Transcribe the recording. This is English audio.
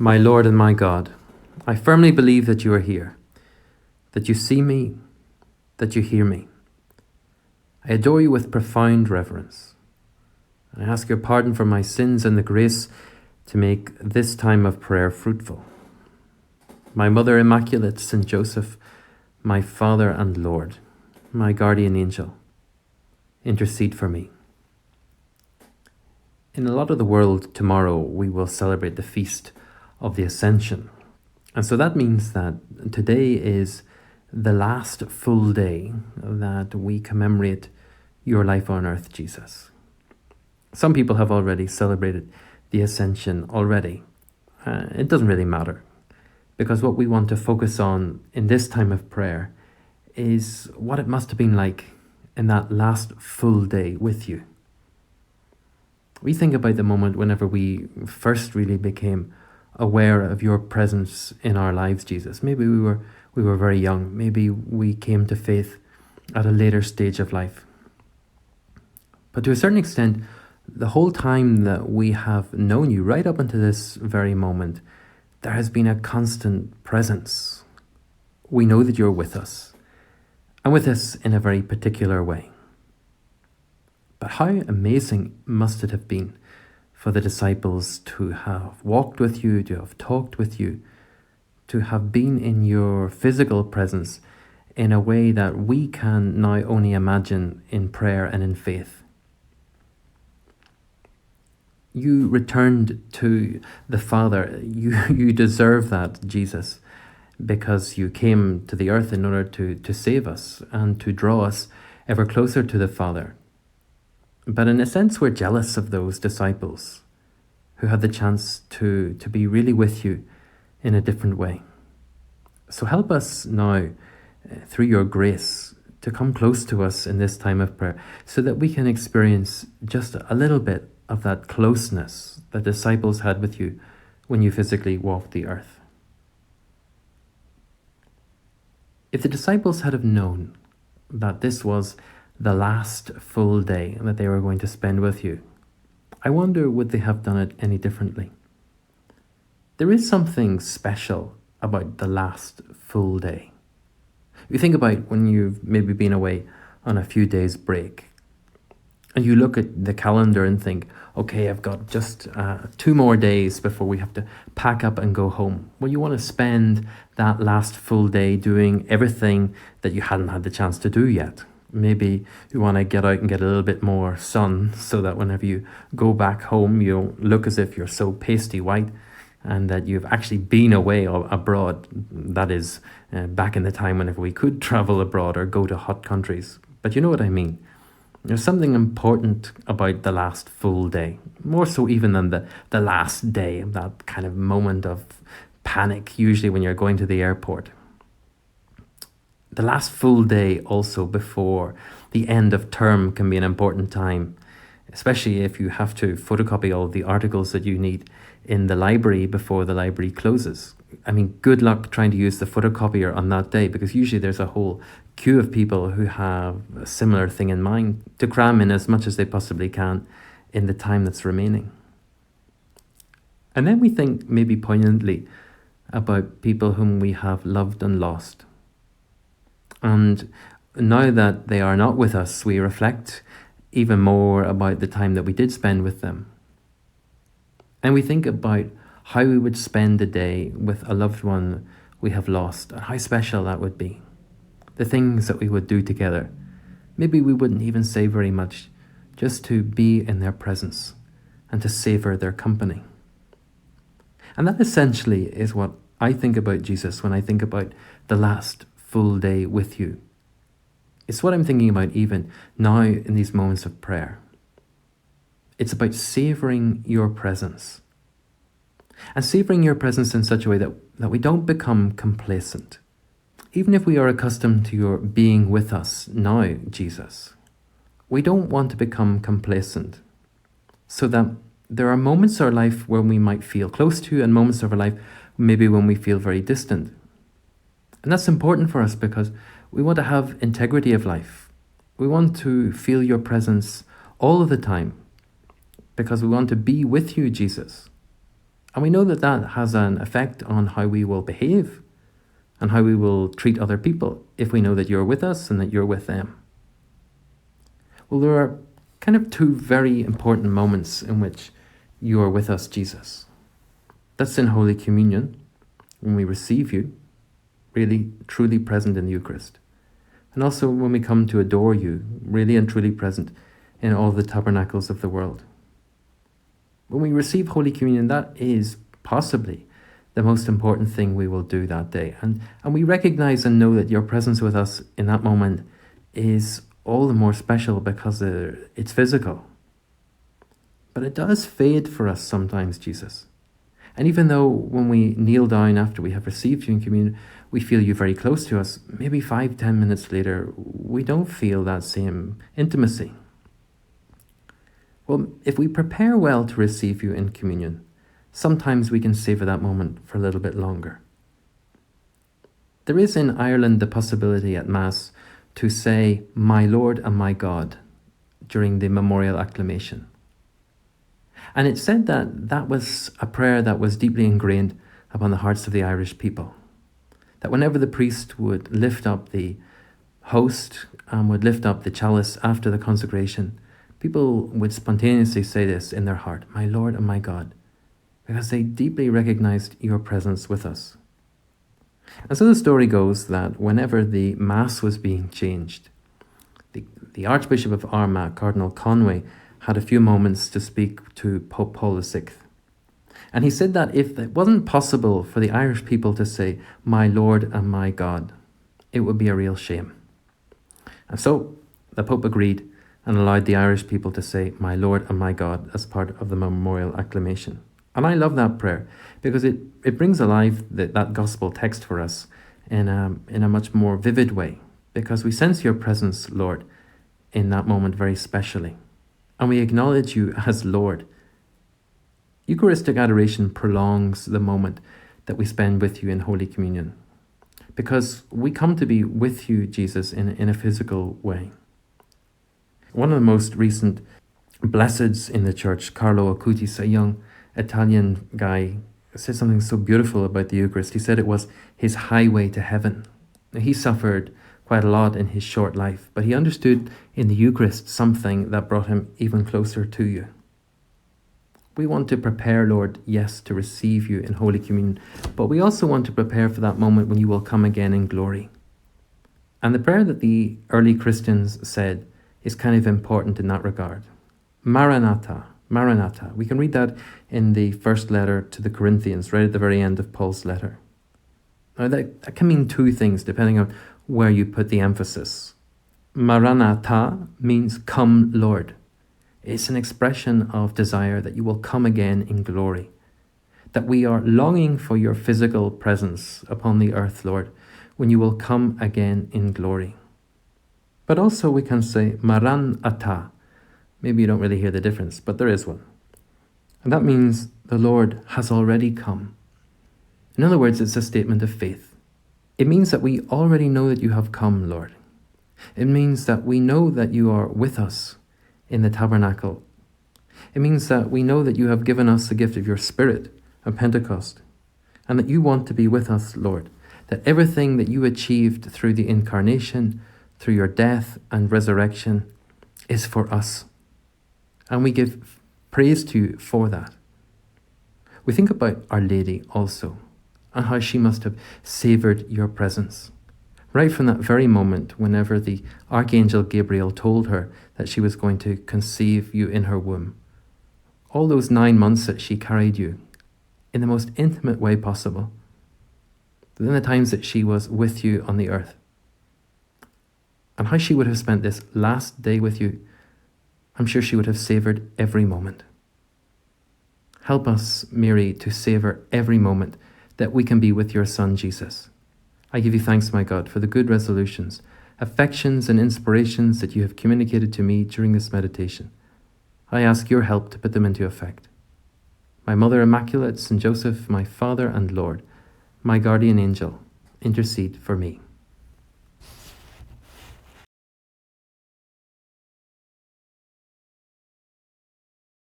My Lord and my God, I firmly believe that you are here, that you see me, that you hear me. I adore you with profound reverence. I ask your pardon for my sins and the grace to make this time of prayer fruitful. My Mother Immaculate, Saint Joseph, my Father and Lord, my guardian angel, intercede for me. In a lot of the world, tomorrow we will celebrate the feast of the Ascension. And so that means that today is the last full day that we commemorate your life on earth, Jesus. Some people have already celebrated the Ascension already. It doesn't really matter, because what we want to focus on in this time of prayer is what it must have been like in that last full day with you. We think about the moment whenever we first really became aware of your presence in our lives, Jesus. Maybe we were very young. Maybe we came to faith at a later stage of life. But to a certain extent, the whole time that we have known you, right up until this very moment, there has been a constant presence. We know that you're with us, and with us in a very particular way. But how amazing must it have been for the disciples to have walked with you, to have talked with you, to have been in your physical presence in a way that we can now only imagine in prayer and in faith. You returned to the Father. You deserve that, Jesus, because you came to the earth in order to save us and to draw us ever closer to the Father. But in a sense, we're jealous of those disciples who had the chance to be really with you in a different way. So help us now, through your grace, to come close to us in this time of prayer so that we can experience just a little bit of that closeness the disciples had with you when you physically walked the earth. If the disciples had have known that this was the last full day that they were going to spend with you, I wonder, would they have done it any differently? There is something special about the last full day. You think about when you've maybe been away on a few days break, and you look at the calendar and think, okay, I've got just 2 more days before we have to pack up and go home. Well, you want to spend that last full day doing everything that you hadn't had the chance to do yet. Maybe you want to get out and get a little bit more sun so that whenever you go back home, you don't look as if you're so pasty white and that you've actually been away or abroad. That is, back in the time whenever we could travel abroad or go to hot countries. But you know what I mean. There's something important about the last full day, more so even than the last day, that kind of moment of panic, usually when you're going to the airport. The last full day also before the end of term can be an important time, especially if you have to photocopy all the articles that you need in the library before the library closes. I mean, good luck trying to use the photocopier on that day, because usually there's a whole queue of people who have a similar thing in mind to cram in as much as they possibly can in the time that's remaining. And then we think maybe poignantly about people whom we have loved and lost. And now that they are not with us, we reflect even more about the time that we did spend with them. And we think about how we would spend a day with a loved one we have lost, and how special that would be. The things that we would do together. Maybe we wouldn't even say very much, just to be in their presence and to savor their company. And that essentially is what I think about Jesus when I think about the last full day with you. It's what I'm thinking about even now in these moments of prayer. It's about savoring your presence. And savoring your presence in such a way that we don't become complacent. Even if we are accustomed to your being with us now, Jesus, we don't want to become complacent, so that there are moments of our life where we might feel close to, and moments of our life maybe when we feel very distant. And that's important for us because we want to have integrity of life. We want to feel your presence all of the time because we want to be with you, Jesus. And we know that that has an effect on how we will behave and how we will treat other people if we know that you're with us and that you're with them. Well, there are kind of two very important moments in which you are with us, Jesus. That's in Holy Communion, when we receive you, really truly present in the Eucharist. And also when we come to adore you, really and truly present in all the tabernacles of the world. When we receive Holy Communion, that is possibly the most important thing we will do that day. And we recognize and know that your presence with us in that moment is all the more special because it's physical. But it does fade for us sometimes, Jesus. And even though when we kneel down after we have received you in communion, we feel you very close to us, maybe 5-10 minutes later, we don't feel that same intimacy. Well, if we prepare well to receive you in communion, sometimes we can savor that moment for a little bit longer. There is in Ireland the possibility at Mass to say, "My Lord and my God," during the memorial acclamation. And it said that that was a prayer that was deeply ingrained upon the hearts of the Irish people. That whenever the priest would lift up the host and would lift up the chalice after the consecration, people would spontaneously say this in their heart, "My Lord and my God," because they deeply recognized your presence with us. And so the story goes that whenever the Mass was being changed, the Archbishop of Armagh, Cardinal Conway, had a few moments to speak to Pope Paul VI. And he said that if it wasn't possible for the Irish people to say, "My Lord and my God," it would be a real shame. And so the Pope agreed and allowed the Irish people to say, "My Lord and my God," as part of the memorial acclamation. And I love that prayer because it brings alive that gospel text for us in a much more vivid way, because we sense your presence, Lord, in that moment very specially. And we acknowledge you as Lord. Eucharistic adoration prolongs the moment that we spend with you in Holy Communion, because we come to be with you, Jesus, in a physical way. One of the most recent blesseds in the church, Carlo Acutis, a young Italian guy, said something so beautiful about the Eucharist. He said it was his highway to heaven. He suffered quite a lot in his short life, but he understood in the Eucharist something that brought him even closer to you. We want to prepare, Lord, yes, to receive you in Holy Communion, but we also want to prepare for that moment when you will come again in glory. And the prayer that the early Christians said is kind of important in that regard. Maranatha, Maranatha. We can read that in the first letter to the Corinthians, right at the very end of Paul's letter. Now that can mean two things depending on where you put the emphasis. Maranatha means "come, Lord." It's an expression of desire that you will come again in glory, that we are longing for your physical presence upon the earth, Lord, when you will come again in glory. But also we can say Maranatha. Maybe you don't really hear the difference, but there is one. And that means the Lord has already come. In other words, it's a statement of faith. It means that we already know that you have come, Lord. It means that we know that you are with us in the tabernacle. It means that we know that you have given us the gift of your Spirit at Pentecost, and that you want to be with us, Lord, that everything that you achieved through the incarnation, through your death and resurrection, is for us. And we give praise to you for that. We think about Our Lady also, and how she must have savoured your presence. Right from that very moment, whenever the Archangel Gabriel told her that she was going to conceive you in her womb. All those 9 months that she carried you in the most intimate way possible. Then the times that she was with you on the earth. And how she would have spent this last day with you, I'm sure she would have savoured every moment. Help us, Mary, to savour every moment that we can be with your Son, Jesus. I give you thanks, my God, for the good resolutions, affections, and inspirations that you have communicated to me during this meditation. I ask your help to put them into effect. My Mother Immaculate, St. Joseph, my Father and Lord, my guardian angel, intercede for me.